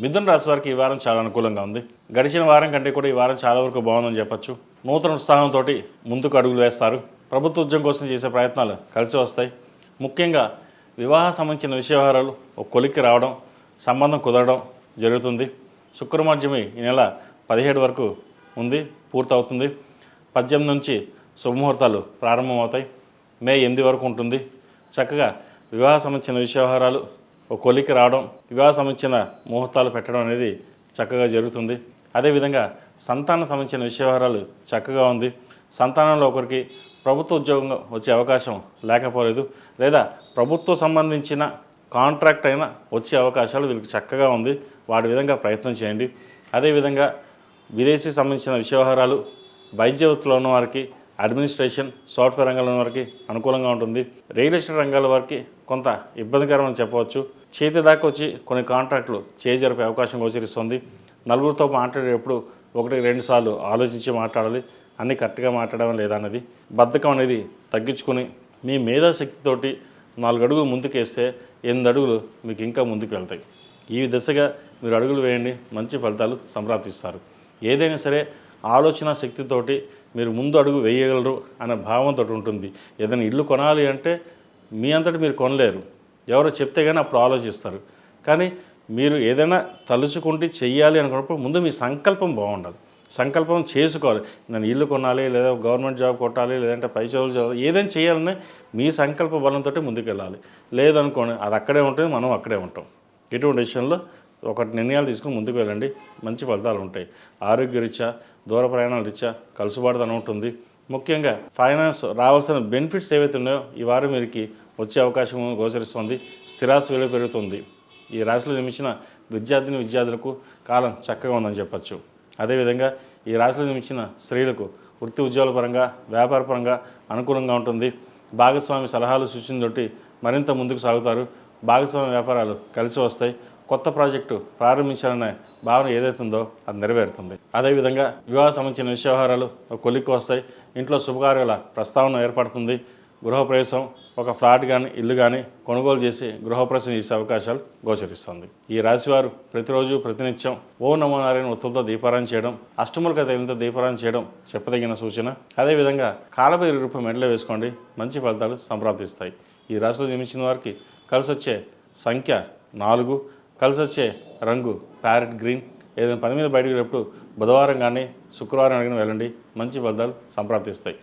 మిథున రాశి వారికి ఈ వారం చాలా అనుకూలంగా ఉంది. గడిచిన వారం కంటే కూడా ఈ వారం చాలా వరకు బాగుందని చెప్పొచ్చు. నూతన ఉత్సాహంతో ముందుకు అడుగులు వేస్తారు. ప్రభుత్వ ఉద్యోగం కోసం చేసే ప్రయత్నాలు కలిసి వస్తాయి. ముఖ్యంగా వివాహ సంబంధించిన విషయవహారాలు ఒక కొలిక్కి రావడం, సంబంధం కుదరడం జరుగుతుంది. శుక్రమధ్యమి ఈ నెల 17 వరకు ఉంది, పూర్తవుతుంది. 18 నుంచి శుభముహూర్తాలు ప్రారంభమవుతాయి. మే 8 వరకు ఉంటుంది. చక్కగా వివాహ సంబంధించిన విషయవహారాలు ఒక కొలిక్కి రావడం, వివాహ సంబంధించిన ముహూర్తాలు పెట్టడం అనేది చక్కగా జరుగుతుంది. అదేవిధంగా సంతానం సంబంధించిన విషయవహారాలు చక్కగా ఉంది. సంతానంలో ఒకరికి ప్రభుత్వ ఉద్యోగం వచ్చే అవకాశం లేకపోలేదు, లేదా ప్రభుత్వ సంబంధించిన కాంట్రాక్ట్ అయినా వచ్చే అవకాశాలు వీళ్ళకి చక్కగా ఉంది. వాటి విధంగా ప్రయత్నం చేయండి. అదేవిధంగా విదేశీ సంబంధించిన విషయవహారాలు, వైద్య వృత్తిలో ఉన్న వారికి, అడ్మినిస్ట్రేషన్, సాఫ్ట్వేర్ రంగంలో ఉన్న వారికి అనుకూలంగా ఉంటుంది. రియల్ ఎస్టేట్ రంగాల వారికి కొంత ఇబ్బందికరమని చెప్పవచ్చు. చేతి దాకా వచ్చి కొన్ని కాంట్రాక్టులు జరిపే అవకాశం గోచరిస్తుంది. నలుగురితో మాట్లాడేటప్పుడు 1-2 సార్లు ఆలోచించి మాట్లాడాలి. అన్నీ కరెక్ట్గా మాట్లాడడం లేదా అన్నది బద్ధకం అనేది తగ్గించుకొని మీ మేధాశక్తితోటి 4 అడుగులు ముందుకేస్తే 8 అడుగులు మీకు ఇంకా ముందుకు వెళ్తాయి. ఈ దిశగా మీరు అడుగులు వేయండి, మంచి ఫలితాలు సంప్రాప్తిస్తారు. ఏదైనా సరే ఆలోచన శక్తితోటి మీరు ముందు అడుగు వేయగలరు అనే భావంతో ఉంటుంది. ఏదైనా ఇల్లు కొనాలి అంటే మీ అంతటి మీరు కొనలేరు, ఎవరో చెప్తే కానీ అప్పుడు ఆలోచిస్తారు. కానీ మీరు ఏదైనా తలుచుకుంటే చెయ్యాలి అనుకున్నప్పుడు ముందు మీ సంకల్పం బాగుండాలి. సంకల్పం చేసుకోవాలి. నేను ఇల్లు కొనాలి, లేదా గవర్నమెంట్ జాబ్ కొట్టాలి, లేదంటే పై చదువులు చదవాలి, ఏదైనా చేయాలనే మీ సంకల్ప బలంతో ముందుకు వెళ్ళాలి. లేదనుకోండి అది అక్కడే ఉంటుంది, మనం అక్కడే ఉంటాం. ఇటువంటి విషయంలో ఒకటి నిర్ణయాలు తీసుకుని ముందుకు వెళ్ళండి, మంచి ఫలితాలు ఉంటాయి. ఆరోగ్యరీత్యా, దూర ప్రయాణాల రీత్యా కలుసుబాటుతనం ఉంటుంది. ముఖ్యంగా ఫైనాన్స్ రావాల్సిన బెనిఫిట్స్ ఏవైతే ఉన్నాయో ఈ వారం వీరికి వచ్చే అవకాశం గోచరిస్తుంది. స్థిరాస్తి విలువ పెరుగుతుంది. ఈ రాశిలో జన్మించిన విద్యార్థులకు కాలం చక్కగా ఉందని చెప్పచ్చు. అదేవిధంగా ఈ రాశిలో జన్మించిన స్త్రీలకు వృత్తి ఉద్యోగాల పరంగా, వ్యాపార పరంగా అనుకూలంగా ఉంటుంది. భాగస్వామి సలహాలు సూచనతోటి మరింత ముందుకు సాగుతారు. భాగస్వామి వ్యాపారాలు కలిసి వస్తాయి. కొత్త ప్రాజెక్టు ప్రారంభించాలనే భావన ఏదైతే ఉందో అది నెరవేరుతుంది. అదేవిధంగా వివాహ సంబంధించిన విషయవహారాలు కొలిక్కి వస్తాయి. ఇంట్లో శుభకార్యాల ప్రస్తావన ఏర్పడుతుంది. గృహప్రవేశం, ఒక ఫ్లాట్ కానీ ఇల్లు కానీ కొనుగోలు చేసి గృహప్రవేశం చేసే అవకాశాలు గోచరిస్తుంది. ఈ రాశివారు ప్రతిరోజు ప్రతినిత్యం ఓం నమో నారాయణ ఒత్తులతో దీపారాయణ చేయడం, అష్టములుగా తగినంత దీపారాయణ చేయడం చెప్పదగిన సూచన. అదేవిధంగా కాలభైరవ రూపం మెడలో వేసుకోండి, మంచి ఫలితాలు సంప్రాప్తిస్తాయి. ఈ రాశిలో జన్మించిన వారికి కలిసి వచ్చే సంఖ్య 4, కలిసి వచ్చే రంగు ప్యారెట్ గ్రీన్. ఏదైనా పని మీద బయటకు వెళ్ళినప్పుడు బుధవారం కానీ శుక్రవారం అడిగిన వెళ్ళండి, మంచి ఫలితాలు సంప్రాప్తిస్తాయి.